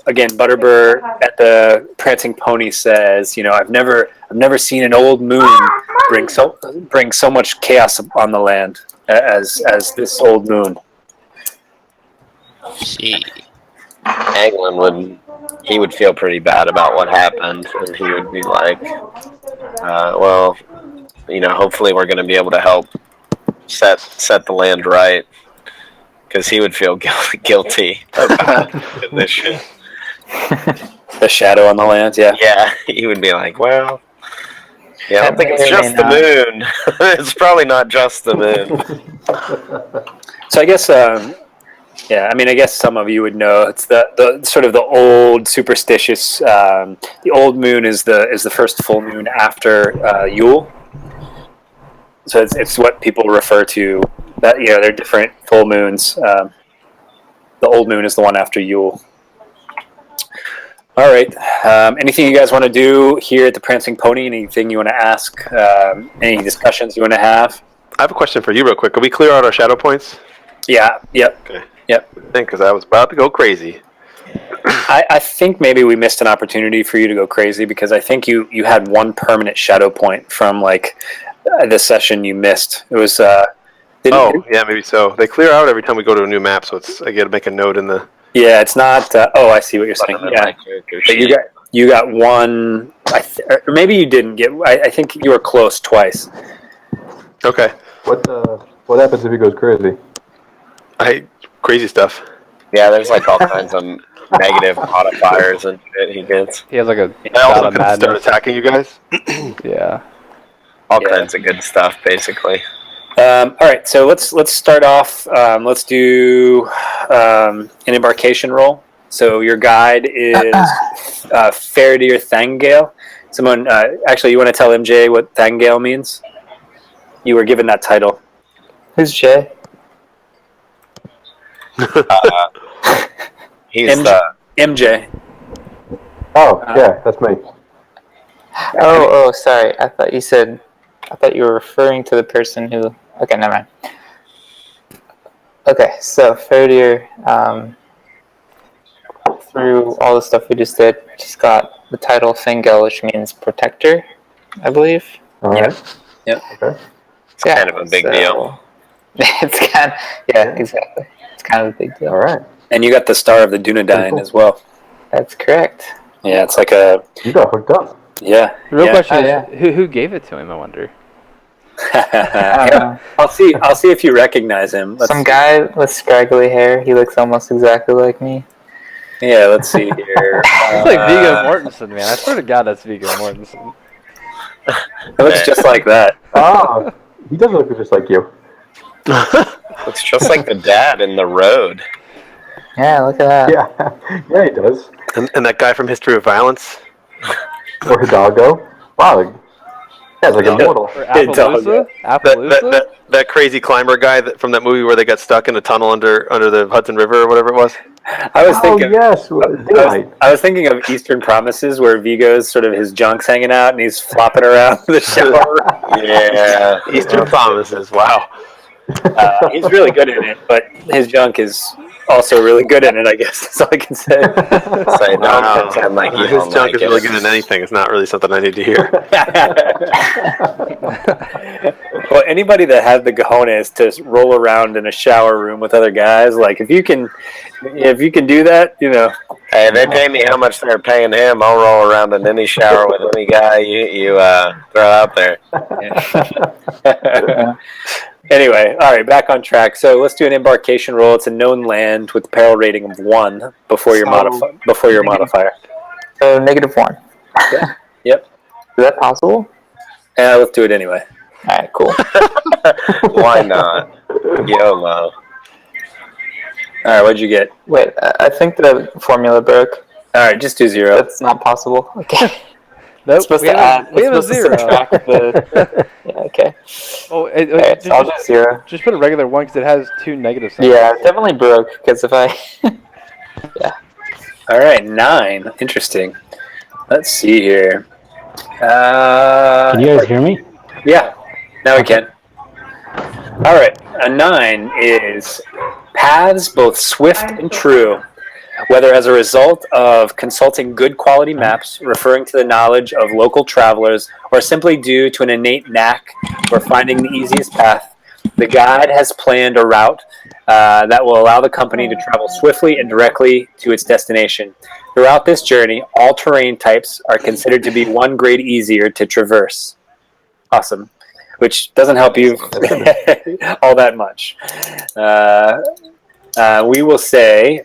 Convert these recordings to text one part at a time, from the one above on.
again, Butterbur at the Prancing Pony says, I've never seen an old moon bring so much chaos on the land as this old moon. See, Anglin would feel pretty bad about what happened, and he would be like, well, hopefully we're going to be able to help set the land right, because he would feel guilty about this shit. The shadow on the land, yeah. Yeah, he would be like, well, yeah, I don't think it's just the moon. It's probably not just the moon. So I guess, I guess some of you would know it's the sort of the old superstitious. The old moon is the first full moon after Yule. So it's what people refer to. That they're different full moons. The old moon is the one after Yule. All right. Anything you guys want to do here at the Prancing Pony? Anything you want to ask? Any discussions you want to have? I have a question for you real quick. Can we clear out our shadow points? Yeah. Yep. Okay. Yep. I think because I was about to go crazy. I think maybe we missed an opportunity for you to go crazy because I think you had one permanent shadow point from the session you missed. It was. Yeah, maybe so. They clear out every time we go to a new map, so I got to make a note in the. Yeah, it's not. I see what you're saying. Yeah, but you got one. Or maybe you didn't get. I think you were close twice. Okay. What happens if he goes crazy? Crazy stuff. Yeah, there's all kinds of negative modifiers and shit he gets. He has I also can start attacking you guys. Yeah. All kinds of good stuff, basically. All right, so let's start off. Let's do an embarkation roll. So your guide is Faradir Thangale. Someone, actually, you want to tell MJ what Thangale means? You were given that title. Who's Jay? He's MJ. Oh, yeah, that's me. Oh, sorry. I thought you were referring to the person who. Okay, never mind. Okay, so Faradir, through all the stuff we just did, just got the title Thangale, which means protector, I believe. All right. Yep. Okay. It's kind of a big deal. Exactly. It's kind of a big deal. All right. And you got the Star of the Dunedain as well. That's correct. Yeah, it's like a. You got hooked up. Yeah. The real question is, who gave it to him? I wonder. I'll see if you recognize him. Some guy with scraggly hair. He looks almost exactly like me. Yeah, let's see here. It's like Viggo Mortensen, man. I swear to God, that's Viggo Mortensen. It looks just like that. Ah, he does look just like you. Looks just like the dad in The Road. Yeah, look at that. Yeah, he does. And that guy from History of Violence. Or Hidalgo. Wow. Yeah, it's like immortal. Or Appaloosa? That crazy climber guy from that movie where they got stuck in a tunnel under the Hudson River or whatever it was. I was thinking. Yes. I was thinking of Eastern Promises, where Vigo's sort of his junk's hanging out and he's flopping around the shower. Yeah, Eastern Promises. Wow. He's really good in it, but his junk is also really good in it. I guess that's all I can say. His junk is really good in anything. It's not really something I need to hear. Well, anybody that has the cojones to roll around in a shower room with other guys, if you can do that, Hey, they pay me how much they're paying him. I'll roll around in any shower with any guy you throw out there. Anyway, all right, back on track. So let's do an embarkation roll. It's a known land with a peril rating of 1 before your modifier. So -1. Yeah. Yep. Is that possible? Yeah, let's do it anyway. All right, cool. Why not? YOLO. All right, what'd you get? Wait, I think the formula broke. All right, just do 0. That's not possible. Okay. Nope, It's supposed we to have add. a 0. Subtract the. Yeah, okay. Oh, Alright, so I'll do 0. Just put a regular 1 because it has 2 negative signs. Yeah, it definitely broke because if I. Yeah. All right, 9. Interesting. Let's see here. Can you guys hear me? Yeah, now we can. All right, a 9 is paths both swift and true. whether as a result of consulting good quality maps, referring to the knowledge of local travelers, or simply due to an innate knack for finding the easiest path. The guide has planned a route that will allow the company to travel swiftly and directly to its destination. Throughout this journey, all terrain types are considered to be one grade easier to traverse. Awesome. Which doesn't help you all that much. We will say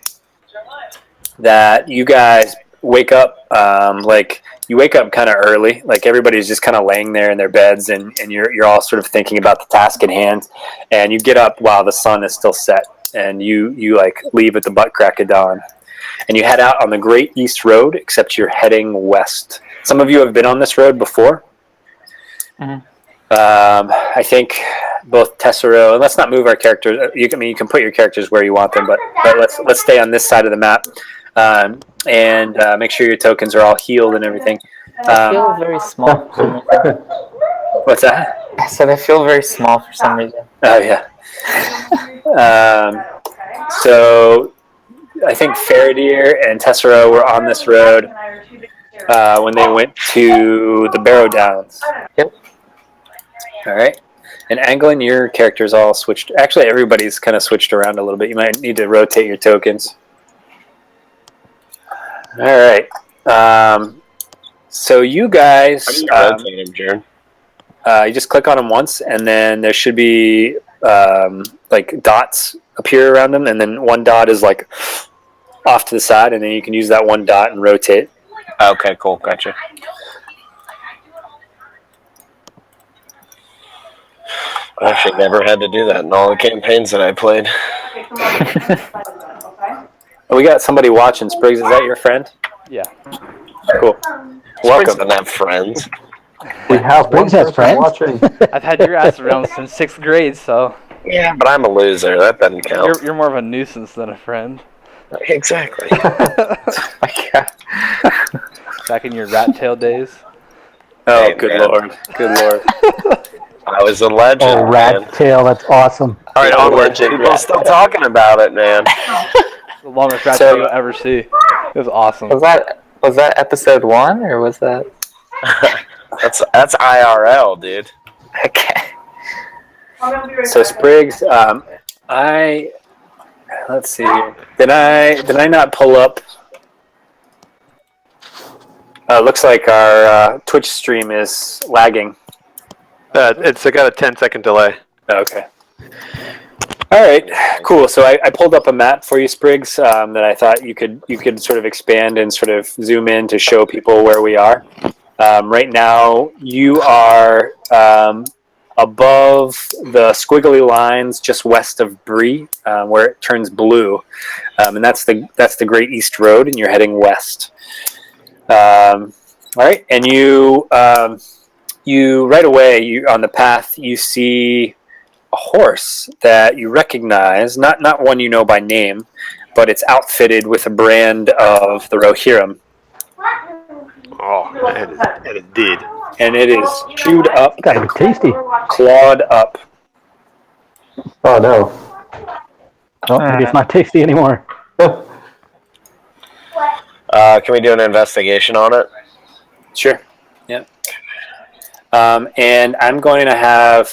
that you guys wake up, you wake up kind of early. Like everybody's just kind of laying there in their beds, and you're all sort of thinking about the task at hand. And you get up while the sun is still set, and you like leave at the butt crack of dawn, and you head out on the Great East Road. Except you're heading west. Some of you have been on this road before. Mhm. I think both Tessero, and let's not move our characters. You can put your characters where you want them, but let's stay on this side of the map, and make sure your tokens are all healed and everything. I feel very small for some reason. What's that? I said I feel very small for some reason. Oh yeah. So I think Faradir and Tessero were on this road when they went to the Barrow Downs. Yep. All right. And Anglin, your character's all switched. Actually, everybody's kind of switched around a little bit. You might need to rotate your tokens. All right. So you guys, How do you rotate him, Jared? you just click on them once, and then there should be like dots appear around them, and then one dot is like off to the side, and then you can use that one dot and rotate. Okay, cool. Gotcha. I actually never had to do that in all the campaigns that I played. We got somebody watching. Spriggs, is that your friend? Yeah. Cool. Spriggs Welcome. doesn't have friends. We have one Spriggs has person friends. watching. I've had your ass around since 6th grade, so Yeah, but I'm a loser. That doesn't count. you're more of a nuisance than a friend. Exactly. My God. Back in your rat tail days. Oh, Hey, good man. Lord. Good Lord. I was a legend, Oh, man. rat tail, that's awesome. All right, onward. People are still talking about it, man. The longest rat So- tail you'll ever see. It was awesome. Was that episode 1 or was that? That's IRL, dude. Okay. So Spriggs, let's see here. Did I not pull up? Looks like our Twitch stream is lagging. It's got a 10-second delay. Okay. All right. Cool. So I pulled up a map for you, Spriggs, that I thought you could sort of expand and sort of zoom in to show people where we are. Right now, you are above the squiggly lines just west of Bree, where it turns blue, and that's the Great East Road, and you're heading west. All right, and you right away on the path you see a horse that you recognize, not one you know by name, but it's outfitted with a brand of the Rohirrim. Oh, it did. And it is chewed up Gotta be and tasty. clawed up. Oh no. Oh, maybe it's not tasty anymore. Can we do an investigation on it? Sure. Yeah. And I'm going to have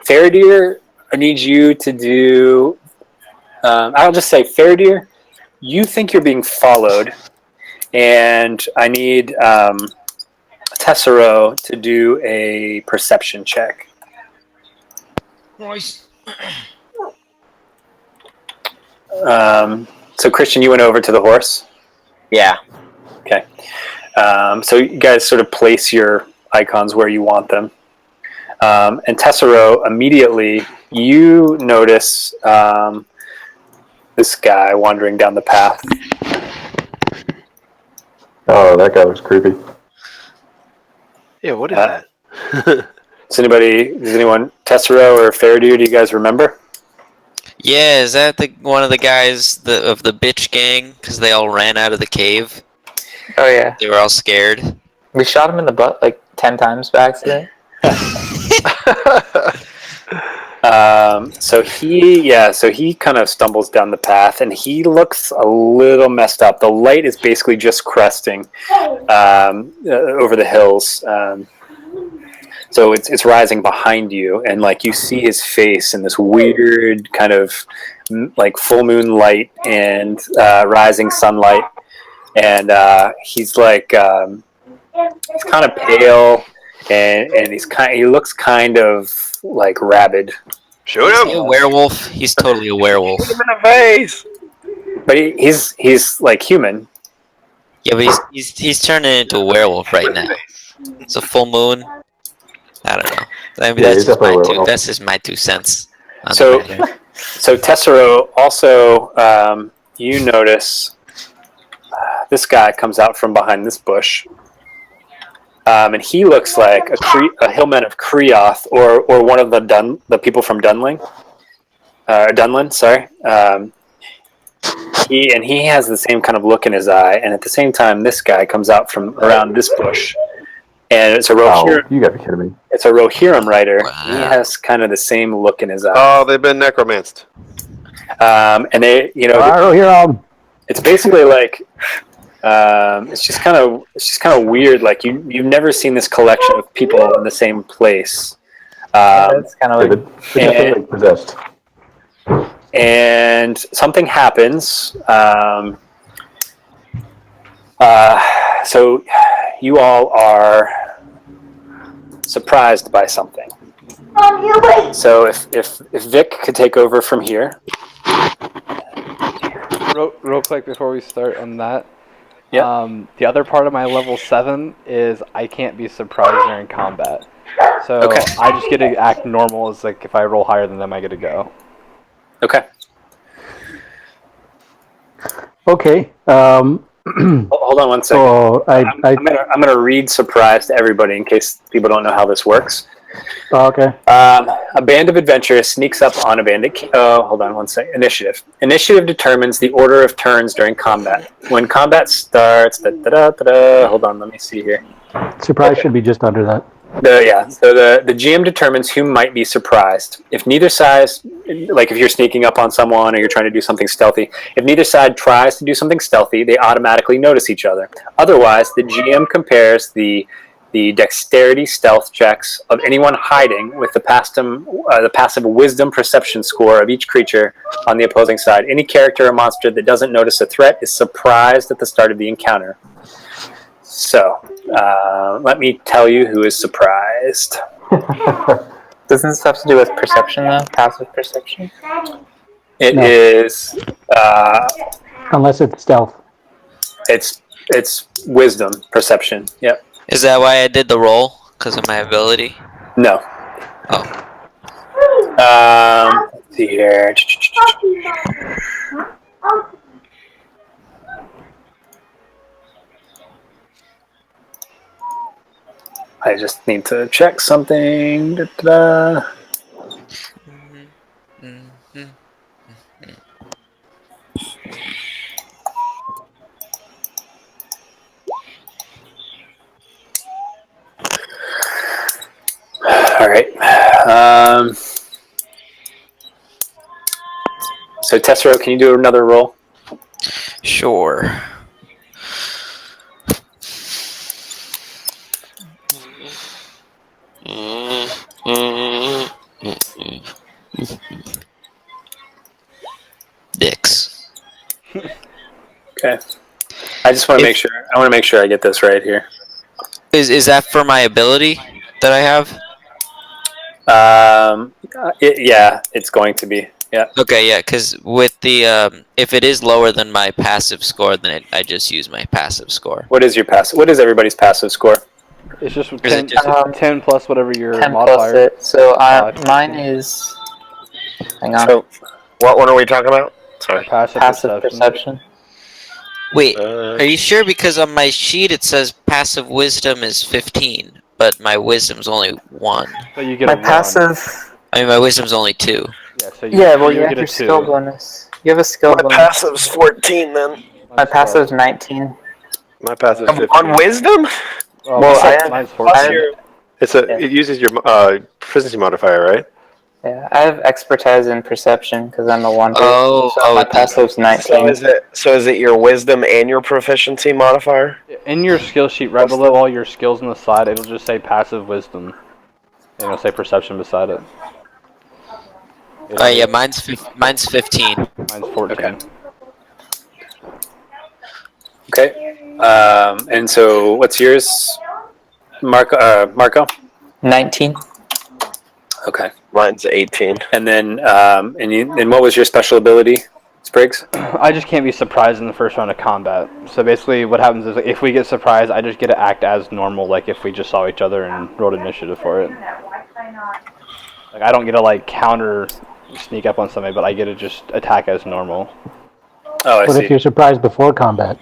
Faradir, I need you to do... I'll just say, Faradir, you think you're being followed, and I need Tessero to do a perception check. Nice. So, Christian, you went over to the horse? Yeah. Okay. So you guys sort of place your icons where you want them. And Tessero, immediately you notice this guy wandering down the path. Oh, that guy was creepy. Yeah, what is that? Does anyone, Tessero or Faradir, do you guys remember? Yeah, is that one of the guys of the bitch gang? Because they all ran out of the cave. Oh yeah. They were all scared. We shot him in the butt like 10 times by accident. So he kind of stumbles down the path, and he looks a little messed up. The light is basically just cresting over the hills. So it's rising behind you, and like you see his face in this weird kind of like full moon light and rising sunlight, and he's like he's kind of pale, and he looks kind of like rabid. Shoot Is he a him! werewolf? He's totally a werewolf. Shoot him in the face! But he's like human. Yeah, but he's turning into a werewolf right now. It's a full moon. I don't know. I mean, Yeah, that's he's definitely a werewolf. that's just my 2 cents. On So- the matter. So Tessero, also, you notice this guy comes out from behind this bush, and he looks like a hillman of Creoth, or one of the people from Dunling, Dunlin. Sorry. He has the same kind of look in his eye, and at the same time, this guy comes out from around this bush, and it's a Rohirrim. You gotta be kidding me. It's a Rohirrim rider. Wow. He has kind of the same look in his eye, Oh, they've been necromanced. and they, it's basically like it's just kind of weird. Like you've never seen this collection of people in the same place. That's kind of They're like, definitely possessed. And something happens. So you all are surprised by something. So if Vic could take over from here. Real quick before we start on that. Yeah. The other part of my level 7 is I can't be surprised during combat. So Okay. I just get to act normal. As like if I roll higher than them, I get to go. Okay. Okay. Hold on one second. So I'm gonna read surprise to everybody in case people don't know how this works. okay. A band of adventurers sneaks up on a bandit. Oh, hold on one second. Initiative. Initiative determines the order of turns during combat. When combat starts, hold on, let me see here. Surprise should be just under that. So the GM determines who might be surprised. If neither side, like if you're sneaking up on someone or you're trying to do something stealthy, if neither side tries to do something stealthy, they automatically notice each other. Otherwise, the GM compares the dexterity stealth checks of anyone hiding with the passive wisdom perception score of each creature on the opposing side. Any character or monster that doesn't notice a threat is surprised at the start of the encounter. So, let me tell you who is surprised. doesn't this have to do with perception though? Passive perception? It No. is, Unless it's stealth. it's wisdom perception. Yep. Is that why I did the roll? Because of my ability? No. Oh. Let's see here. I just need to check something. Da-da-da. All right. So Tessero, can you do another roll? Sure. Dicks. Okay. I just want to make sure. I want to make sure I get this right here. Is that for my ability that I have? Yeah, it's going to be. Yeah. Okay, yeah, because with the if it is lower than my passive score, then I just use my passive score. What is your passive? What is everybody's passive score? It's just Is it 10, just- 10 plus whatever your 10 plus modifier. it. So Five. mine is. Hang on. So, what one are we talking about? Sorry. Passive passive perception. perception. Wait, are you sure? Because on my sheet it says passive wisdom is 15, but my wisdom's only 1. So you get My a 1. passive. I mean, my wisdom's only 2. Yeah, so Yeah, well, you have get a your 2. skill bonus. You have a skill My bonus. passive's 14 then. My passive's 19. My passive's 15. On wisdom? Oh, Well, mine's I have- 14. I have- It uses your proficiency modifier, right? Yeah, I have expertise in perception because I'm a wanderer. Oh, so my it's- passive's 19. So is it your wisdom and your proficiency modifier? In your skill sheet, right below all your skills on the side, it'll just say passive wisdom. And it'll say perception beside it. yeah, mine's 15. Mine's 14. Okay. And so, what's yours, Marco? 19. Okay. Mine's 18. And then, and what was your special ability, Spriggs? I just can't be surprised in the first round of combat. So basically, what happens is if we get surprised, I just get to act as normal, like if we just saw each other and rolled initiative for it. Like I don't get to like counter sneak up on somebody, but I get to just attack as normal. Oh, I What see. if you're surprised before combat?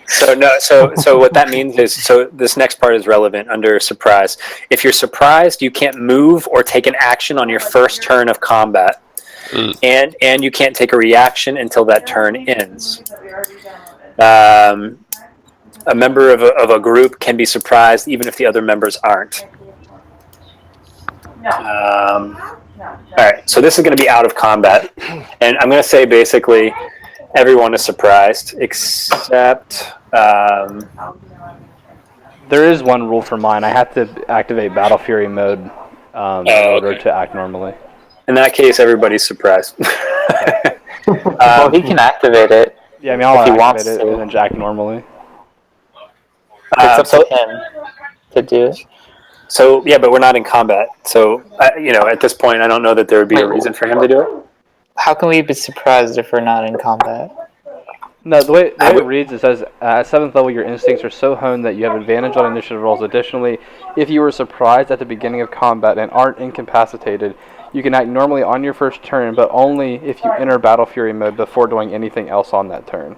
So what that means is, so this next part is relevant under surprise. If you're surprised, you can't move or take an action on your first turn of combat, and you can't take a reaction until that turn ends. A member of a group can be surprised even if the other members aren't. All right, so this is going to be out of combat, and I'm going to say basically everyone is surprised except. There is one rule for mine. I have to activate Battle Fury mode in order to act normally. In that case, everybody's surprised. Well, he can activate it. Yeah, I mean, I'll If he activate wants it to. and then just act normally. It's up to him to do it. So yeah, but we're not in combat. So at this point, I don't know that there would be a reason for him to do it. How can we be surprised if we're not in combat? No, the way it reads, it says, at 7th level, your instincts are so honed that you have advantage on initiative rolls. Additionally, if you were surprised at the beginning of combat and aren't incapacitated, you can act normally on your first turn, but only if you enter Battle Fury mode before doing anything else on that turn.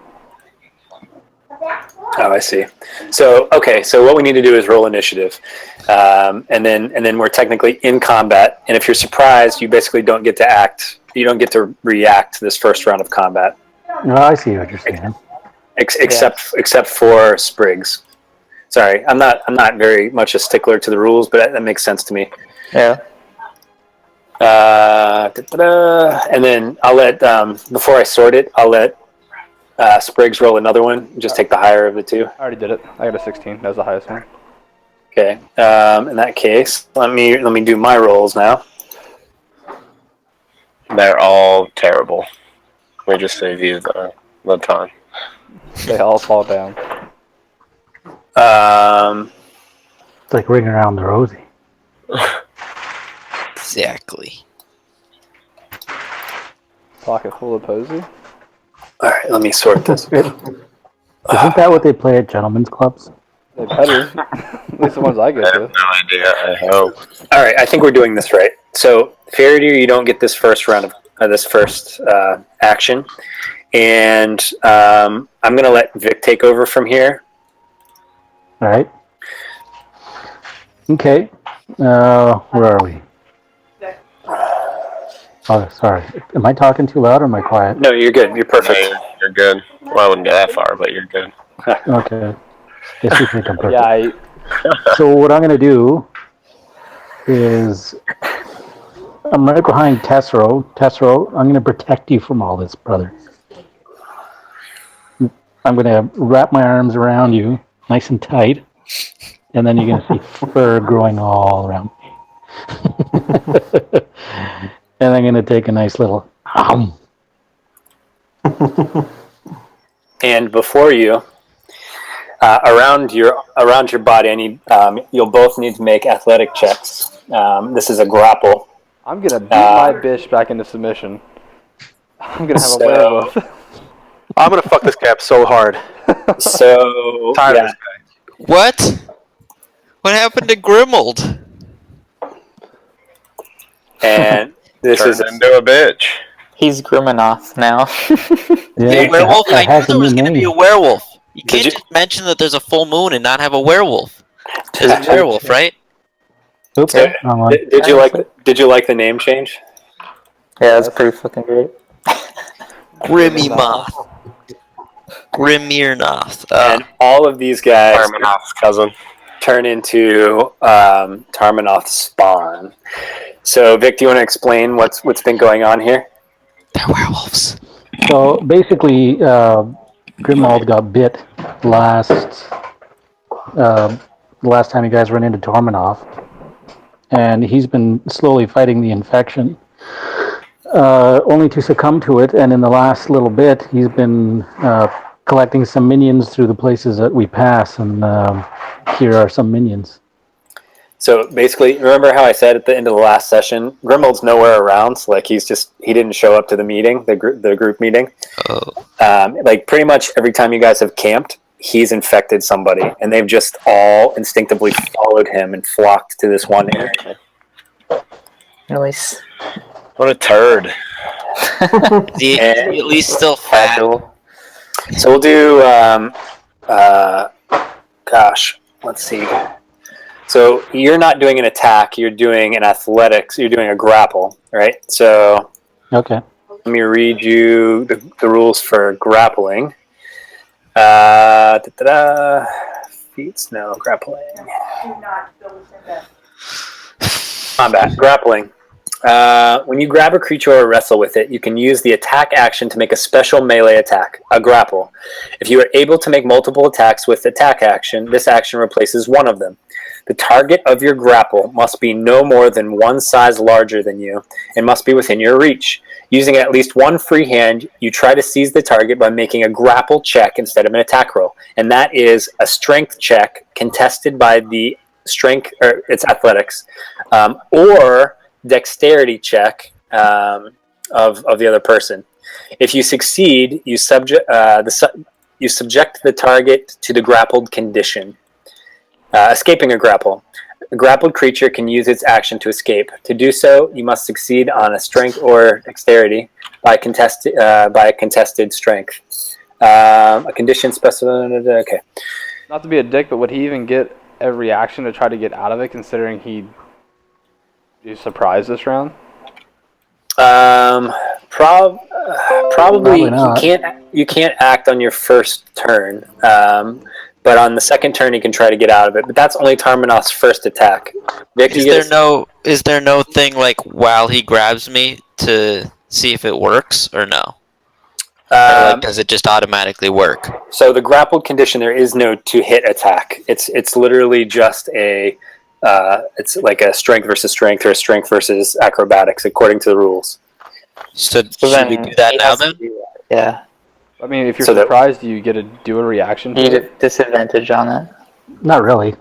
Oh, I see. So what we need to do is roll initiative, and then we're technically in combat. And if you're surprised, you basically don't get to act. You don't get to react to this first round of combat. No, I see what you're saying. Except for Spriggs. Sorry, I'm not very much a stickler to the rules, but that makes sense to me. Yeah. And then I'll let before I sort it, I'll let Spriggs roll another one. Just take the higher of the two. I already did it. I got a 16. That was the highest one. Okay. In that case, let me do my rolls now. They're all terrible. We just save you the time. They all fall down. It's like ringing around the rosy. Exactly. Pocket full of posy. All right, let me sort this. Isn't that what they play at gentlemen's clubs? They better. At least the ones I go I to. have no idea. I hope. All right, I think we're doing this right. So, Faraday, you don't get this first round of this first action, and I'm going to let Vic take over from here. All right. Okay. Where are we? Oh, sorry. Am I talking too loud or am I quiet? No, you're good. You're perfect. No, you're good. Well, I wouldn't go that far, but you're good. Okay. Guess you think I'm perfect. Yeah, So what I'm going to do is I'm right behind Tessero. Tessero, I'm going to protect you from all this, brother. I'm going to wrap my arms around you nice and tight, and then you're going to see fur growing all around me. And I'm going to take a nice little And before you, around your body, you'll both need to make athletic checks. This is a grapple. I'm gonna beat my bitch back into submission. I'm gonna have a werewolf. I'm gonna fuck this cap so hard. So Tired yeah. of this guy. What? What happened to Grimold? And this Turns is into a bitch. He's Taurmyrnoth now. Yeah, Werewolf? it I knew has a there was new gonna be a name. werewolf. You can't you- just mention that there's a full moon and not have a werewolf. There's a werewolf, right? Oops, So, wrong one. Did you like the name change? Yeah, that's pretty fucking great. Taurmyrnoth. And all of these guys, Taurmyrnoth's cousin. turn into Taurmyrnoth's spawn. So, Vic, do you want to explain what's been going on here? They're werewolves. So basically, Grimald got bit last time you guys ran into Taurmyrnoth, and he's been slowly fighting the infection, only to succumb to it. And in the last little bit, he's been collecting some minions through the places that we pass, and here are some minions. So basically, remember how I said at the end of the last session, Grimald's nowhere around. So like he didn't show up to the meeting, the group meeting. Oh. Like pretty much every time you guys have camped, he's infected somebody, and they've just all instinctively followed him and flocked to this one area. Nice. What a turd. Is he at least still fat? So we'll do. Gosh, let's see. So you're not doing an attack, you're doing an athletics, you're doing a grapple, right? So Okay. let me read you the rules for grappling. Feats, no, grappling. Combat, grappling. When you grab a creature or wrestle with it, you can use the attack action to make a special melee attack, a grapple. If you are able to make multiple attacks with attack action, this action replaces one of them. The target of your grapple must be no more than one size larger than you and must be within your reach. Using at least one free hand, you try to seize the target by making a grapple check instead of an attack roll. And that is a strength check contested by the strength, or it's athletics, or dexterity check of the other person. If you succeed, you subject the target to the grappled condition. Escaping a grapple. A grappled creature can use its action to escape. To do so, you must succeed on a strength or dexterity by a contested strength. A condition specified. Okay. Not to be a dick, but would he even get a reaction to try to get out of it, considering he'd be surprised this round? Probably not. you can't act on your first turn. But on the second turn, he can try to get out of it. But that's only Taurmyrnoth's first attack. Vic, Is there no thing like while he grabs me to see if it works or no? Or like, does it just automatically work? So the grappled condition, there is no to hit attack. It's literally just it's like a strength versus strength or a strength versus acrobatics according to the rules. So should we do that now then? Yeah. I mean, if you're surprised, you get to do a reaction to You need it. a disadvantage on it. Not really.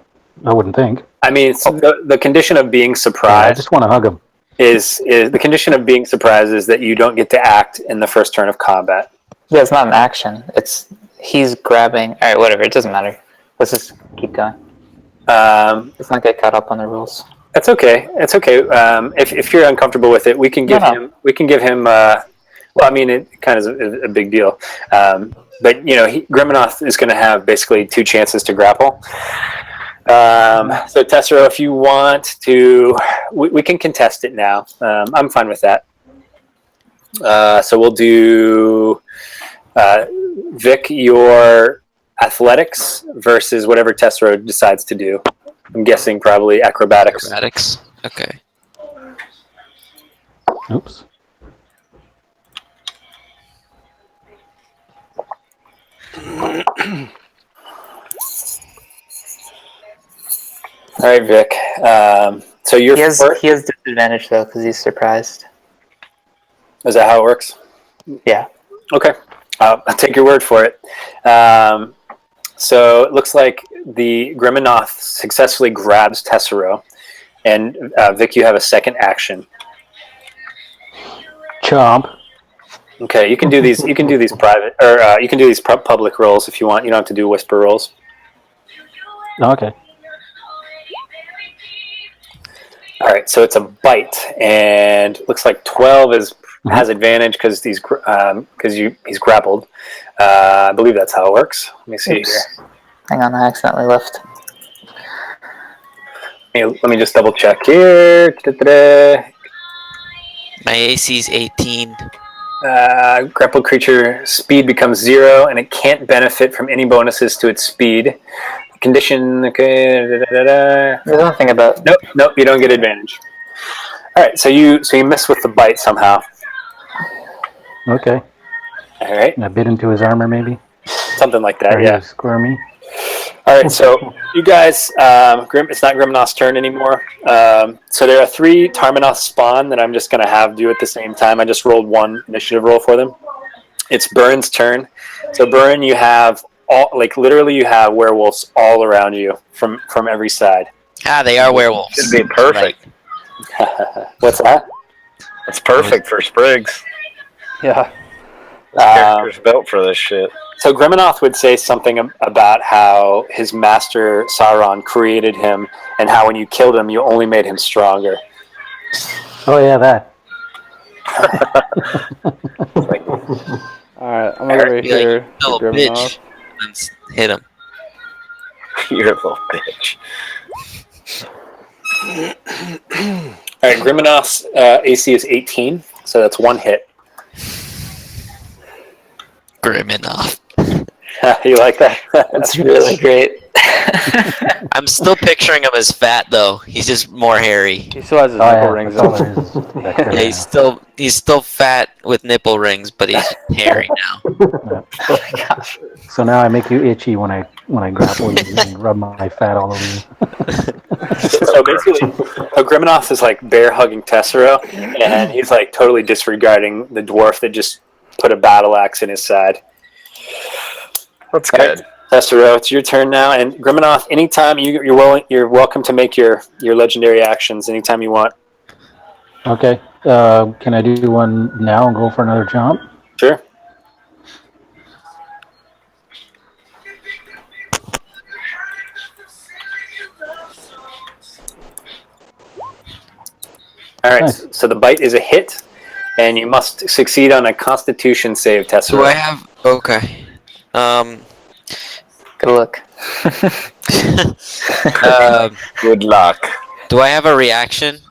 I wouldn't think. I mean, it's the condition of being I surprised just want to hug him. is the condition of being surprised is that you don't get to act in the first turn of combat. Yeah, it's not an action. He's grabbing. All right, whatever. It doesn't matter. Let's just keep going. Let's not get caught up on the rules. That's okay. It's okay. If you're uncomfortable with it, we can give him. We can give him. Well, I mean, it kind of is a big deal. But you know, Grimanoth is going to have basically 2 chances to grapple. So Tessero, if you want to, we can contest it now. I'm fine with that. So we'll do Vic, your athletics versus whatever Tessero decides to do. I'm guessing probably acrobatics. Acrobatics. Okay. Oops. All right, Vic. So you're He has disadvantage though because he's surprised. Is that how it works? Yeah. Okay. I'll take your word for it. So it looks like the Grimanoth successfully grabs Tessero, and Vic, you have a second action. Chomp. Okay, you can do these. You can do these private, or you can do these public rolls if you want. You don't have to do whisper rolls. Okay. All right, so it's a bite, and looks like 12 has advantage because he's grappled. I believe that's how it works. Let me see here. Hang on, I accidentally left. Let me just double check here. My AC's 18. Grappled creature speed becomes 0, and it can't benefit from any bonuses to its speed. condition. Okay. There's nothing about. Nope. You don't get advantage. All right. So you miss with the bite somehow. Okay. All right. I bit into his armor, maybe. Something like that. Or he Yeah. was squirmy. All right. So you guys, it's not Grimnoth's turn anymore. So there are 3 Taurmyrnoth spawn that I'm just gonna have do at the same time. I just rolled 1 initiative roll for them. It's Burin's turn. So Burin, you have literally you have werewolves all around you from every side. They are werewolves. Should be perfect. What's that? It's perfect for Spriggs. Yeah. This character's built for this shit. So Grimnoth would say something about how his master Sauron created him, and how when you killed him, you only made him stronger. Oh yeah, that. Alright, I'm gonna go right Be like, here. "You little to bitch," Grimnoth. and hit him. You're a little bitch. All right, Grimnoth's AC is 18, so that's 1 hit. Grimnoth. You like that? That's really great. I'm still picturing him as fat though. He's just more hairy. He still has his nipple rings on. Yeah, he's still fat with nipple rings, but he's hairy now. So now I make you itchy when I grapple you and rub my fat all over you. So basically, Grimnoth is like bear hugging Tessero, and he's like totally disregarding the dwarf that just put a battle axe in his side. That's good. Right. Tessero, it's your turn now, and Grimnoth, anytime you're welcome to make your legendary actions anytime you want. Okay. Can I do one now and go for another jump? Sure. All right, Nice. so the bite is a hit, and you must succeed on a Constitution save, Tessero. Do I have? Okay. Good luck. Good luck. Do I have a reaction,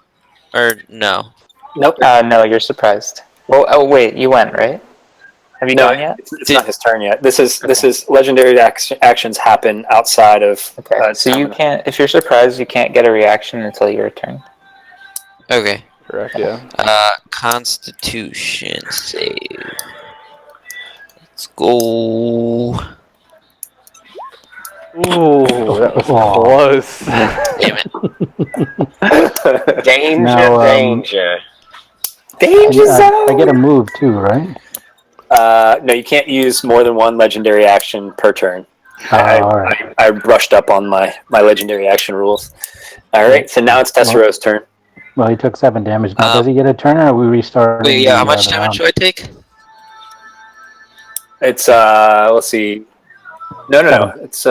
or no? Nope. No, you're surprised. Well, oh wait, you went, right? Have you gone yet? It's not his turn yet. This is legendary actions happen outside of. Okay, so you can't. If you're surprised, you can't get a reaction until your turn. Okay. Correct, yeah. Constitution save. Let's go. Ooh, that was close. Damn it. Danger, Now, danger. I get a move too, right? No, you can't use more than 1 legendary action per turn. All right. I brushed up on my legendary action rules. All right, so now it's Tessero's turn. Well, he took 7 damage. Now, does he get a turn, or are we restarting? Wait, yeah. How much damage do I take? It's let's see. No. It's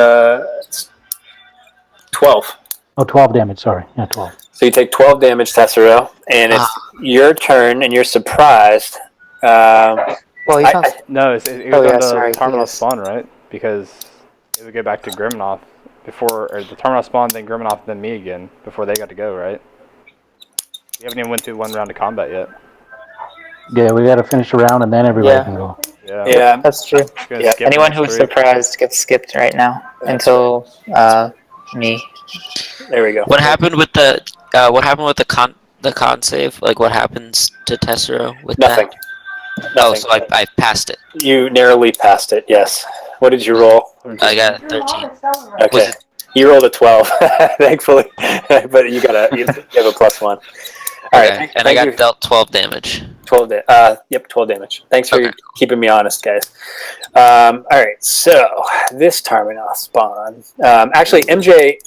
12. Oh, 12 damage. Sorry, yeah, 12. So you take 12 damage, Tessero, and it's your turn, and you're surprised. Well, he's not. No, it goes on to Taurmyrnoth spawn, right? Because it would go back to Grimnoth before, or the Taurmyrnoth spawn, then Grimnoth, then me again, before they got to go, right? We haven't even went through 1 round of combat yet. Yeah, we got to finish a round, and then everybody can go. Yeah, that's true. Yeah. Anyone who's surprised gets skipped right now until me. There we go. What happened with the con save? Like, what happens to Tessero with Nothing. that? Oh, so I passed it. You narrowly passed it. Yes. What did you roll? I got a 13. Okay. You rolled a 12, thankfully, but you have a +1. All right, and I got dealt 12 damage. 12 damage. Thanks for keeping me honest, guys. All right, so this Taurmyrnoth spawn. Actually, MJ,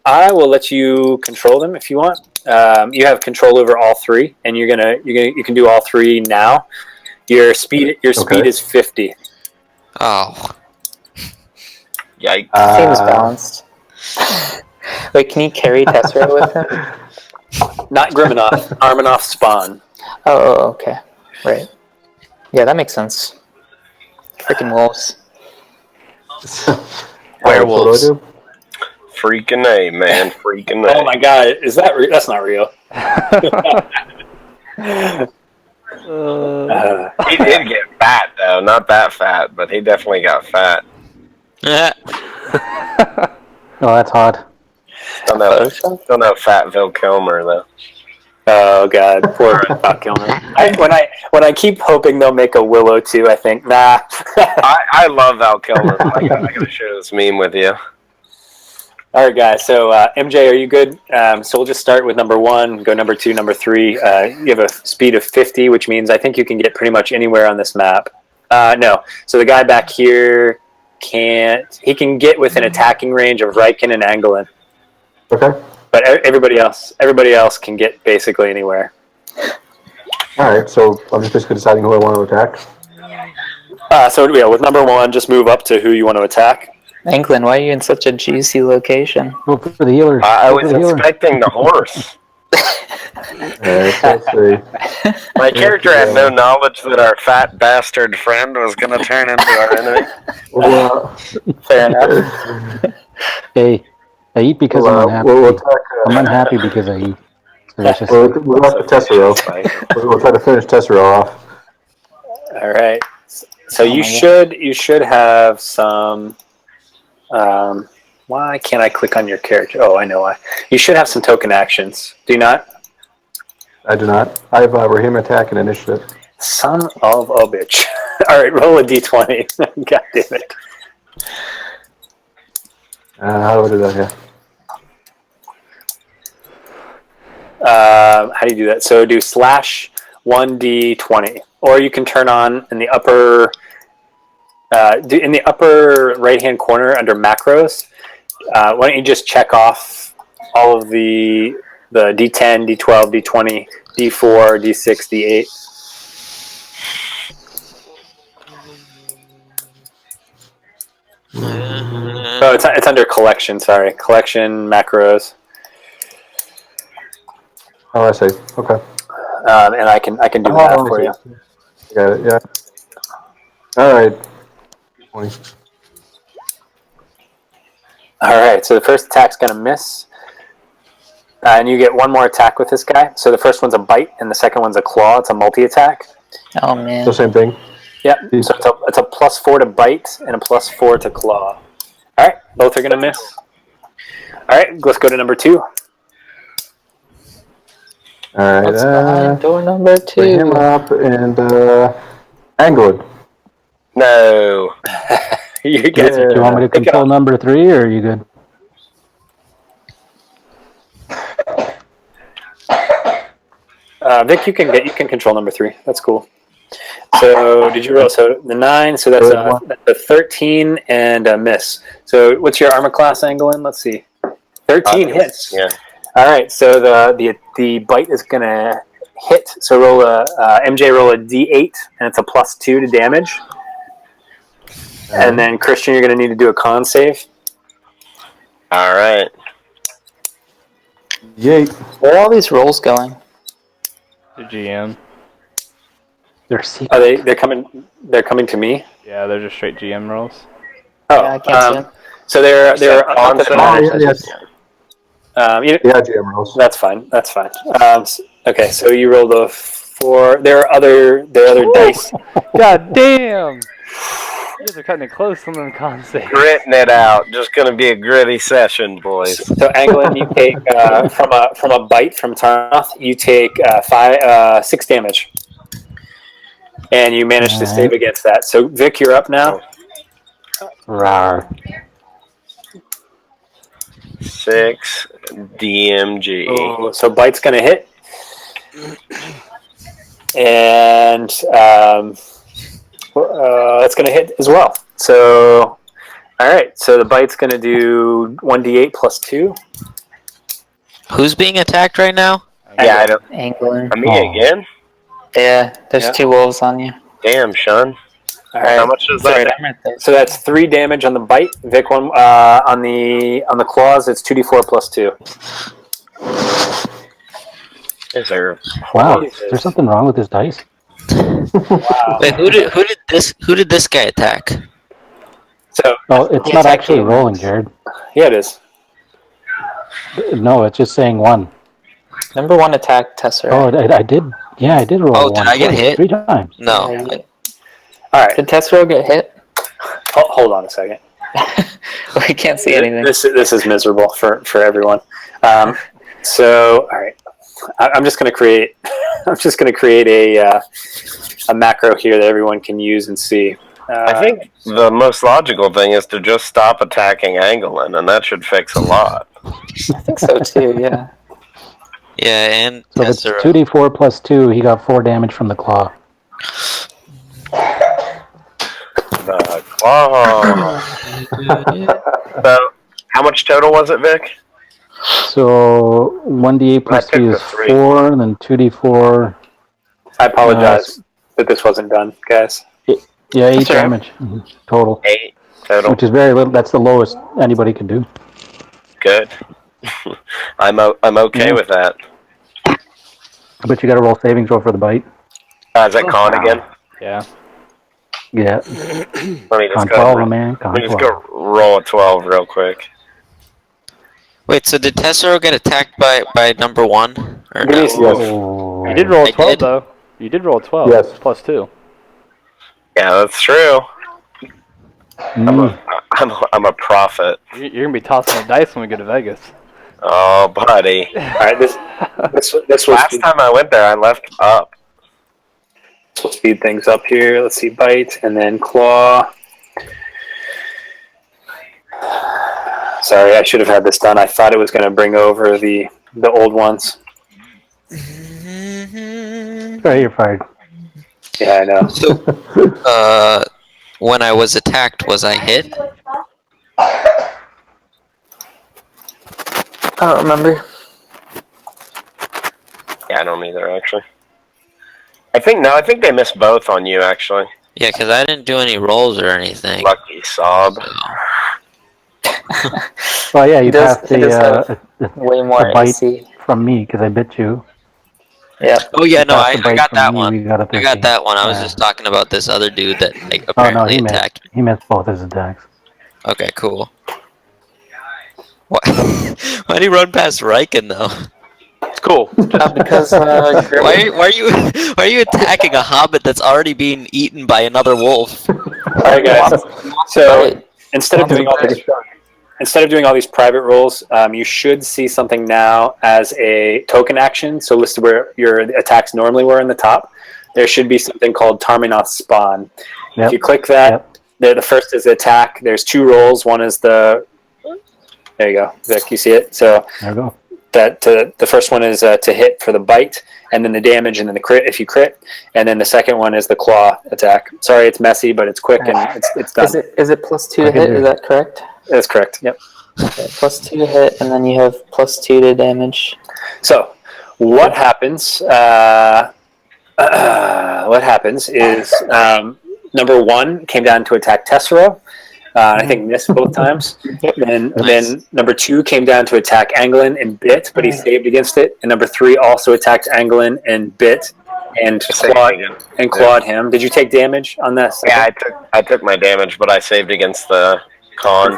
I will let you control them if you want. You have control over all 3, and you can do all 3 now. Your speed is 50. Oh. Yikes. Seems balanced. Wait, can he carry Tessero with him? Not Grimnoth. Taurmyrnoth spawn. Oh, okay. Right. Yeah, that makes sense. Freaking wolves. Werewolves. Freaking A, man. Freaking A. Oh my god, is that that's not real. He did get fat, though. Not that fat, but he definitely got fat. Oh, that's hot. Still no Fatville Kilmer though. Oh god, poor Doc Kilmer. When I keep hoping they'll make a Willow 2, I think, nah. I love Val Kilmer. I gotta share this meme with you. All right, guys. So MJ, are you good? So we'll just start with number 1, go number 2, number 3. You have a speed of 50, which means I think you can get pretty much anywhere on this map. No. So the guy back here can't. He can get within attacking range of Riken and Anglin. Okay. But everybody else can get basically anywhere. Alright, so I'm just basically deciding who I want to attack. So yeah, with number 1, just move up to who you want to attack. Anglin, why are you in such a juicy location? Go for the healers. I Go was for the healer. expecting the horse. Alright, let's see. My character had no knowledge that our fat bastard friend was going to turn into our enemy. Well, Fair enough. Hey, I eat because I'm unhappy. we'll attack. I'm unhappy because I eat. So that's just, We'll have Tessero. We'll try to finish Tessero off. All right. So you should have some. Why can't I click on your character? Oh, I know why. You should have some token actions. Do you not? I do not. I have Raheem attack and initiative. Son of a bitch. All right, roll a d20. God damn it. How do I do that here? How do you do that? So do /1d20, or you can turn on in the upper right hand corner under macros. Why don't you just check off all of the d10, d12, d20, d4, d6, d8. Oh, it's under collection. Sorry, collection macros. Oh, I see. Okay. And I can do that for you. Got it. Yeah. All right. 20. All right. So the first attack's gonna miss, and you get one more attack with this guy. So the first one's a bite, and the second one's a claw. It's a multi-attack. Oh man. So same thing. Yeah. So it's a +4 to bite and a +4 to claw. All right. Both are gonna miss. All right. Let's go to number 2. All What's right. behind door number Bring him 2? up and Anglin. No. You guys do you want me to control number 3, or are you good? Vic, you can control number 3. That's cool. So did you roll? So the 9. So that's a 13 and a miss. So what's your armor class, Anglin? Let's see. 13 hits. Yeah. All right. So the bite is gonna hit. So roll MJ roll a d8, and it's a +2 to damage. And then Christian, you're gonna need to do a con save. All right. Yay. Where are all these rolls going? The GM. They're secret. Are they're coming? They're coming to me. Yeah, they're just straight GM rolls. Oh, Yeah, I can't see 'em. So they're on up to the Oh, manager. yes. Yeah, GM rolls. That's fine. That's fine. Okay, so you roll the 4. There are other dice. God damn! You guys are cutting it close on them con saves. Gritting it out. Just gonna be a gritty session, boys. So Anglin, you take from a bite from Taurmyrnoth, you take 6 damage, and you manage to save against that. So Vic, you're up now. Rawr. 6 DMG. Oh, so bite's gonna hit, and that's gonna hit as well. So, all right. So the bite's gonna do 1d8 +2. Who's being attacked right now? Yeah, I don't. Anglin. Me again? Yeah, there's Yeah. 2 wolves on you. Damn, Sean. All right. How much does that? So that's 3 damage on the bite. Vic, one on the claws. It's 2d4 +2. Is there? Wow. Is there something wrong with this dice? Wow. Wait, who did this guy attack? So Oh, it's not actually rolling, Jared. yeah, it is. No, it's just saying 1. Number 1 attack Tesseract. Oh, I did. Yeah, I did roll Oh, 1. did I get twice, hit? 3 times. No. All right. Did Tesseract get hit? Hold on a second. We can't see anything. This is miserable for everyone. So, all right, I'm just going to create. I'm just going to create a macro here that everyone can use and see. I think the most logical thing is to just stop attacking Anglin, and that should fix a lot. I think so too. Yeah. Yeah, and So if it's Tessera. 2d4 plus 2, he got 4 damage from the claw. The claw. So, how much total was it, Vic? So 1d8 plus I took 3 the is 3. 4, and then 2d4. I apologize that this wasn't done, guys. Yeah, 8 That's all right. damage total. 8 total. Which is very little. That's the lowest anybody can do. Good. I'm okay Yeah. with that. But you got to roll saving throw for the bite. Is that con again? Yeah. Yeah. Let me just Con go. 12, man. Con Let me just 12. go roll a 12 real quick. Wait, so did Tessero get attacked by number 1? Or Give me no? Oh. You did roll a I 12 did. though. You did roll a 12. Yes. Plus 2. Yeah, that's true. Mm. I'm a prophet. You're gonna be tossing the dice when we go to Vegas. Oh, buddy. All right, this will Last time I went there, I left up. speed things up here. Let's see, bite and then claw. Sorry, I should have had this done. I thought it was going to bring over the old ones. Sorry, you're fired. Yeah, I know. So, when I was attacked, was I hit? I don't remember. Yeah, I don't either, actually. I think they missed both on you, actually. Yeah, because I didn't do any rolls or anything. Lucky sob. So. Well, yeah, you does- passed he does the Way more bite AC. from me because I bit you. Yeah. Oh yeah, no, Passed I the bite got from that me, one. we got a I 13. got that one. I was Yeah. just talking about this other dude that like Oh no, apparently he missed. attacked. He missed both his attacks. Okay, cool. What? Why'd he run past Riken though? It's cool. Because Why are you attacking a hobbit that's already being eaten by another wolf? All right, guys. So instead of Well, doing all these private rolls, you should see something now as a token action. So listed where your attacks normally were in the top, there should be something called Taurmyrnoth Spawn. Yep. If you click that, the first is the attack. There's 2 rolls. One is the. There you go, Vic. You see it. So There you go. the first one is to hit for the bite, and then the damage, and then the crit if you crit, and then the second one is the claw attack. Sorry, it's messy, but it's quick and it's done. is it plus 2 to hit? Is that correct? That's correct. Yep. Okay, plus 2 to hit, and then you have plus 2 to damage. So, what happens? What happens is number 1 came down to attack Tessero. I think missed both times. Then number 2 came down to attack Anglin and bit, but he saved against it. And number 3 also attacked Anglin and bit and clawed him. Did you take damage on this? Yeah, I took my damage, but I saved against the con.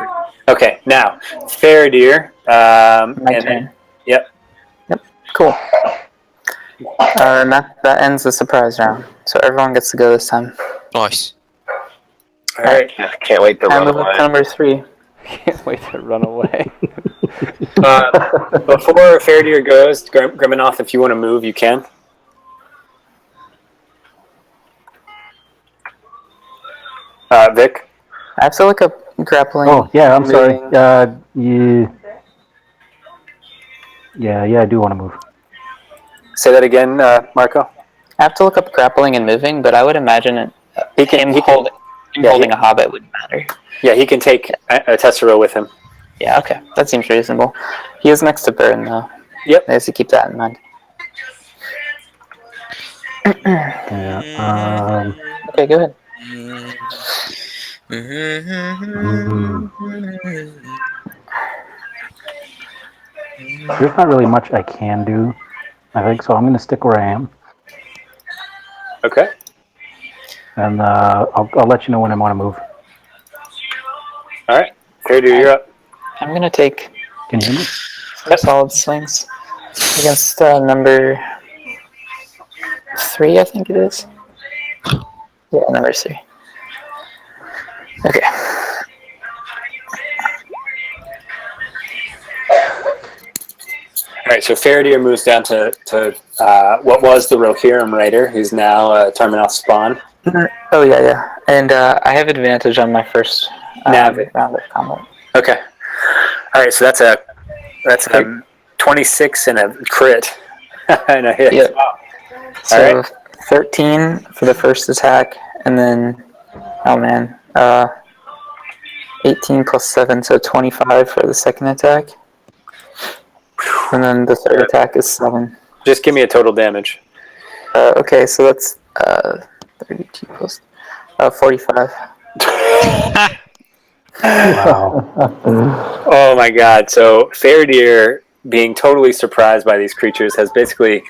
Okay, now Faradir. My turn. Yep. Cool. And that ends the surprise round. So everyone gets to go this time. Nice. All right. Can't wait to And run move away. up to number 3. Can't wait to run away. Before Faradir goes, Griminoth, if you want to move, you can. Vic. I have to look up grappling. Oh yeah, I'm sorry. moving. Yeah, I do want to move. Say that again, Marco. I have to look up grappling and moving, but I would imagine holding a hobbit would matter. Yeah, he can take a Tessero with him. Yeah, okay. That seems reasonable. He is next to Burin, though. Yep. I have to keep that in mind. Yeah. Okay, go ahead. There's not really much I can do, I think, so I'm going to stick where I am. Okay. And I'll let you know when I want to move. All right. Faradir, you're up. I'm going to take Can you hear me? some solid swings against number 3, I think it is. Yeah, number 3. Okay. so Faradir moves down to what was the Rohirrim Raider, who's now Taurmyrnoth spawn. Oh yeah. And I have advantage on my first round of combat. Okay. All right, so that's a 26 and a crit and a hit. Yep. Wow. So All right. 13 for the first attack, and then 18 plus 7, so 25 for the second attack. And then the third attack is 7. Just give me a total damage. Okay, so that's 32 plus 45. Wow. Oh my god. So Faradir, being totally surprised by these creatures, has basically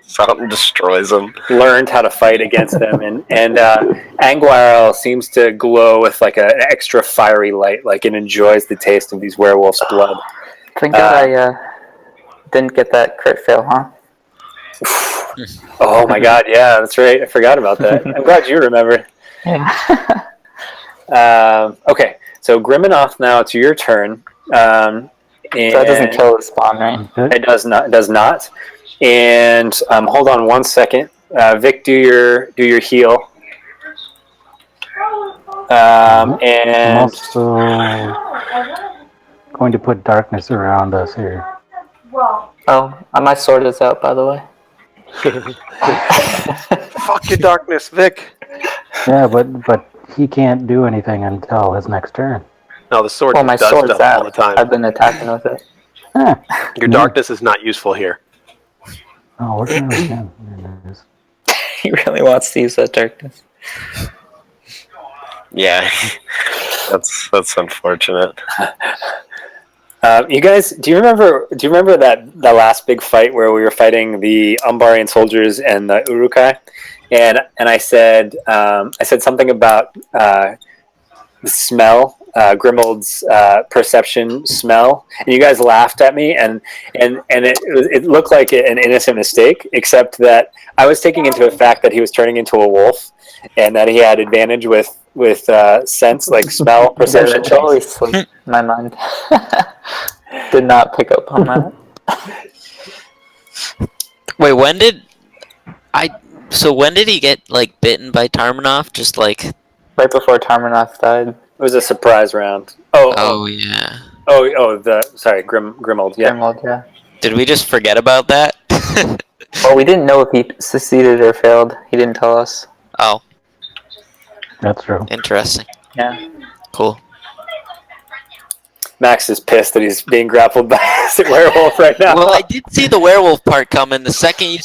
Something destroys them. learned how to fight against them, and Anguirl seems to glow with like an extra fiery light, like it enjoys the taste of these werewolves' blood. Thank God I didn't get that crit fail, huh? Oh my god, yeah, that's right. I forgot about that. I'm glad you remember. Yeah. Okay, so Griminoth, now it's your turn. And So that doesn't kill the spawn, right? it does not. It does not. And hold on 1 second. Vic, do your heal. I'm And also going to put darkness around us here. Oh, my sword is out, by the way. Fuck your darkness, Vic. Yeah, but he can't do anything until his next turn. No, the sword Well, my does sword's stuff out. all the time. I've been attacking with it. Huh. Your darkness is not useful here. Oh, where's my pen? There it is. He really wants to use that darkness. Yeah, that's unfortunate. you guys, do you remember that the last big fight where we were fighting the Umbarian soldiers and the Urukai? And I said something about the smell, Grimold's perception smell, and you guys laughed at me, and it looked like an innocent mistake, except that I was taking into the fact that he was turning into a wolf, and that he had advantage with sense, like smell perception. That totally slipped my mind. Did not pick up on that. Wait, when did he get like bitten by Taurmyrnoth? Just like Right before Taurmyrnoth died. It was a surprise round. yeah. Grimold. Yeah. Grimold, yeah. Did we just forget about that? Well, we didn't know if he succeeded or failed. He didn't tell us. Oh, That's true. interesting. Yeah. Cool. Max is pissed that he's being grappled by a werewolf right now. Well, I did see the werewolf part coming. The second you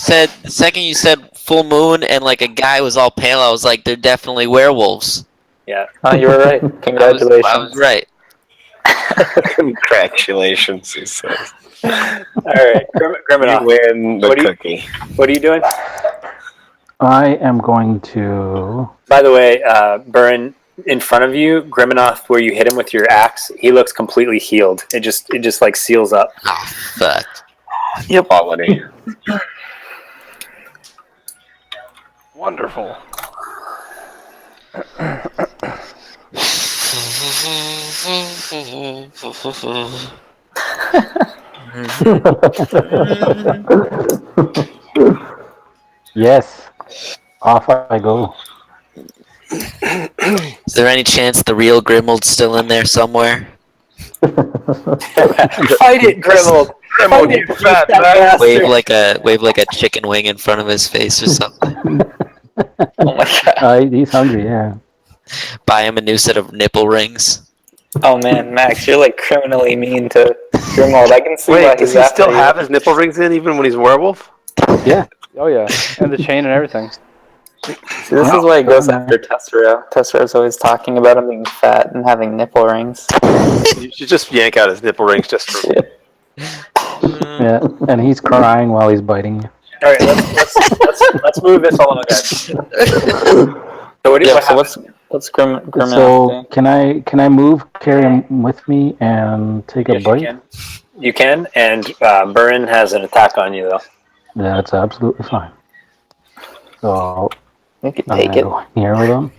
said full moon and like a guy was all pale, I was like, they're definitely werewolves. Yeah. Oh, you were right. Congratulations. I was right. Congratulations, he says. All right, Griminoth. You win the cookie. What are you doing? I am going to. By the way, Burin, in front of you, Griminoth, where you hit him with your axe, he looks completely healed. It just like seals up. Oh, fuck. Yep. Quality. Wonderful. Yes. Off I go. Is there any chance the real Grimold's still in there somewhere? Fight it, Grimold! Grimold, you fat bastard. Wave like a chicken wing in front of his face or something. Oh my god. He's hungry, yeah. Buy him a new set of nipple rings. Oh man, Max, you're like criminally mean to Grimold. I can see why Wait, does he's he still after you. have his nipple rings in even when he's a werewolf? Yeah. Oh yeah, and the chain and everything. See, this is why he goes after Tessero. Tessero's always talking about him being fat and having nipple rings. You should just yank out his nipple rings just for... Yeah. And he's crying while he's biting you. All right, let's move this along, guys. So what What's Griminoth So doing? can I move, carry him with me, and take a Yes, bite? you can, and Burin has an attack on you though. Yeah, that's absolutely fine. So You can I'm take gonna it. go here with him.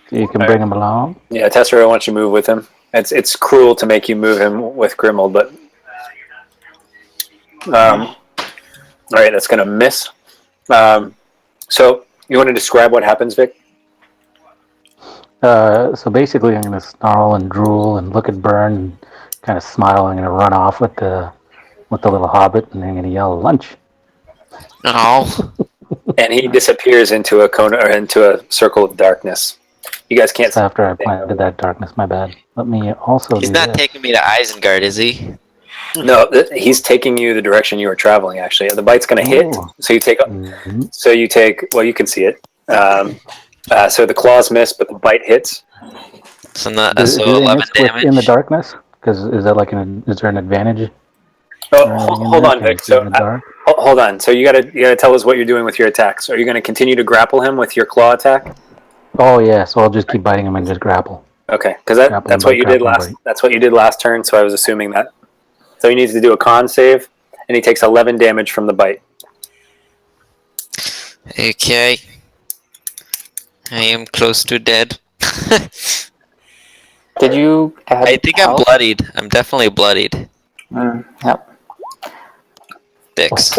So you can bring him along. Yeah, Tessero wants you to move with him. It's cruel to make you move him with Grimold, but All right, that's going to miss. So you want to describe what happens, Vic? So basically, I'm going to snarl and drool and look at Burin and kind of smile. I'm going to run off with the little hobbit, and I'm going to yell, "Lunch!" Oh. And he disappears into a cone or into a circle of darkness. You guys can't. Just after I planted that darkness, my bad. Let me also. He's do not this. taking me to Isengard, is he? No, he's taking you the direction you were traveling. Actually, the bite's going to hit. Oh. So you take. Mm-hmm. So you take. Well, you can see it. So the claws miss, but the bite hits. So, not, Do so they 11 miss damage. in the darkness? Because is that like is there an advantage? Oh, or anything in hold there? on, Can you Vic. see So in the dark? hold on. So you gotta tell us what you're doing with your attacks. Are you going to continue to grapple him with your claw attack? Oh yeah, so I'll just keep biting him and just grapple. Okay, because Grapple that's and what bite, you did grapple and last. bite. That's what you did last turn. So I was assuming that. So he needs to do a con save, and he takes 11 damage from the bite. Okay. I am close to dead. Did you add I think I'm health? bloodied. I'm definitely bloodied. Yep. Dicks.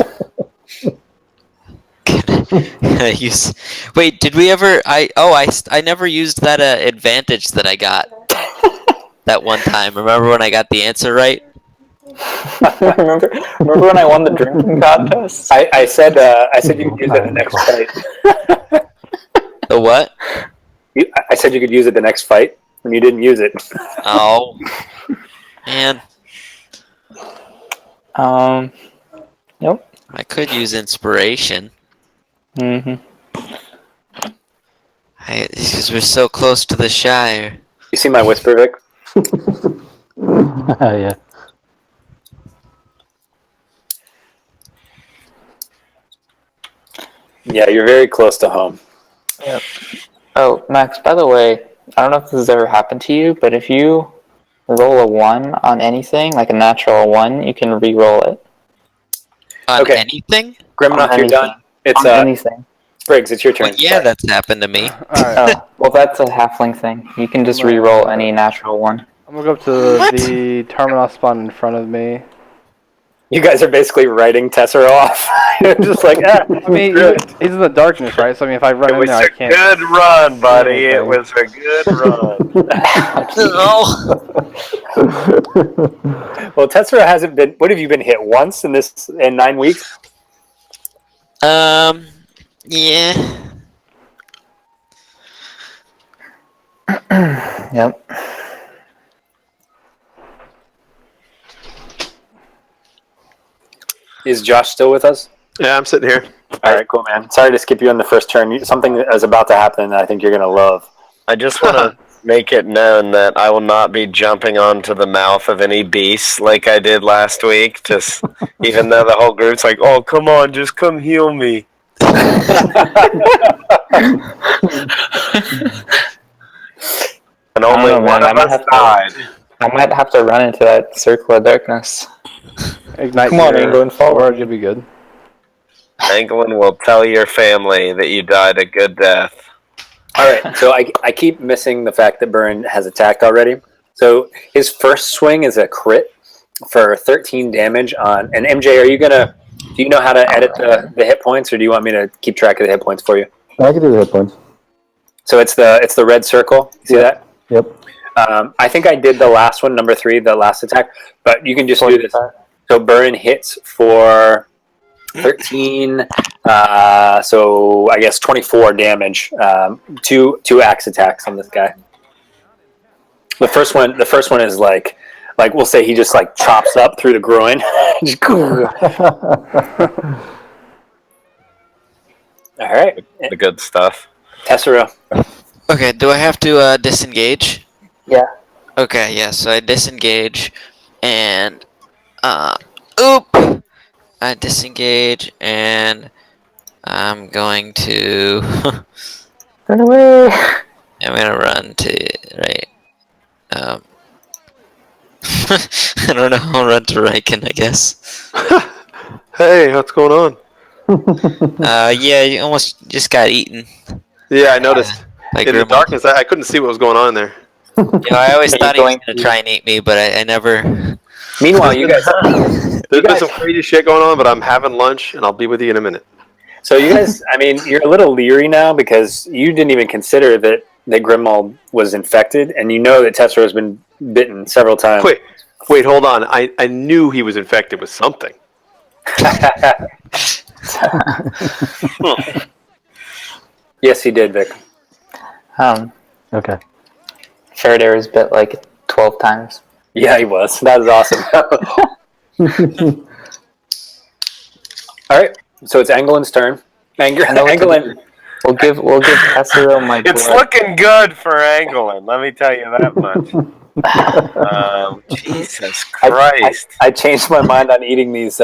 Wait, did we ever? I never used that advantage that I got that one time. Remember when I got the answer right? remember when I won the drinking contest? I said you could use it the next fight. The what? I said you could use it the next fight, and you didn't use it. Oh, man. Nope. I could use inspiration. Mm-hmm. Because we're so close to the Shire. You see my whisper, Vic? Yeah. Yeah, you're very close to home. Yep. Oh, Max, by the way, I don't know if this has ever happened to you, but if you roll a 1 on anything, like a natural 1, you can re-roll it. On Okay. anything? Grimnock, you're done. It's on anything. Briggs, it's your turn. Well, yeah, that's happened to me. Alright. Oh, well, that's a halfling thing. You can just re-roll any natural 1. I'm gonna go up to the Taurmyrnoth spawn in front of me. You guys are basically writing Tessera off. You're just like, I mean, he's in the darkness, right? So I mean, if I run in there, I can't. Good run, buddy. anything. It was a good run. Oh. well, Tessera hasn't been. What have you been hit once in 9 weeks? Yeah. Yep. Is Josh still with us? Yeah, I'm sitting here. All right, cool, man. Sorry to skip you on the first turn. Something is about to happen that I think you're gonna love. I just want to make it known that I will not be jumping onto the mouth of any beast like I did last week. Just even though the whole group's like, "Oh, come on, just come heal me." And only one of us died. I might have to run into that circle of darkness. Ignite Come on, your England, forward. sword, you'll be good. Anglin will tell your family that you died a good death. All right, so I keep missing the fact that Burin has attacked already. So his first swing is a crit for 13 damage on. And MJ, do you know how to edit the hit points, or do you want me to keep track of the hit points for you? I can do the hit points. So it's the red circle. You see that? Yep. I think I did the last one, number 3, the last attack. But you can just do this. So Burin hits for 13. So I guess 24 damage. Two axe attacks on this guy. The first one is like we'll say he just like chops up through the groin. All right, The good stuff. Tessera. Okay, do I have to disengage? Yeah. Okay, yeah, so I disengage, and, I disengage, and I'm going to, Run away! I'm gonna run to, right, I don't know, I'll run to Riken, I guess. Hey, what's going on? Yeah, you almost just got eaten. Yeah, I noticed. Like In the darkness, I couldn't see what was going on in there. You know, I always thought he was gonna try and eat me, but I never. Meanwhile, you guys There's some crazy shit going on, but I'm having lunch, and I'll be with you in a minute. So you guys, I mean, you're a little leery now because you didn't even consider that Grimald was infected, and you know that Tessero has been bitten several times. Wait, hold on. I knew he was infected with something. Yes, he did, Vic. Okay. Faraday was bit like 12 times. Yeah, he was. That was awesome. All right, so it's Angolan's turn. Angolan. We'll give Tessero my It's blood. looking good for Angolan, let me tell you that much. Jesus Christ. I changed my mind on eating these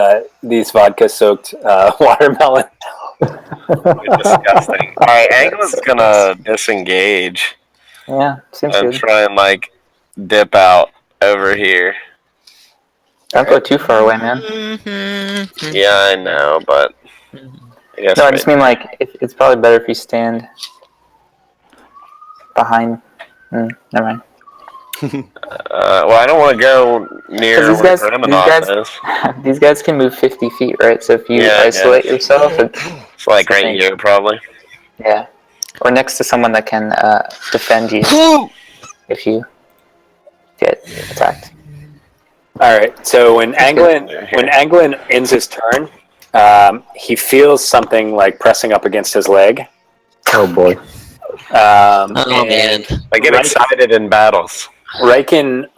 vodka-soaked watermelon. Disgusting. Alright, Angolan's gonna disengage Yeah, seems and good. try and dip out over here. Don't go too far away, man. Yeah, I know, but I guess No, I just mean it's probably better if you stand behind. Never mind. well, I don't want to go near These where guys, Taurmyrnoth is. these guys can move 50 feet, right? So if you Yeah, isolate yourself, It's right here, probably. yeah, or next to someone that can defend you if you get attacked. All right. So when Angolan ends his turn, he feels something like pressing up against his leg. Oh boy. Oh man. I get excited in battles. Riken. Is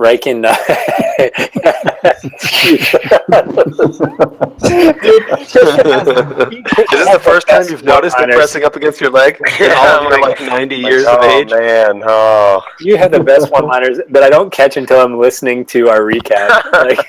this the first time you've noticed it pressing up against your leg? In all of your 90 years of age? Man, You have the best one-liners that I don't catch until I'm listening to our recap.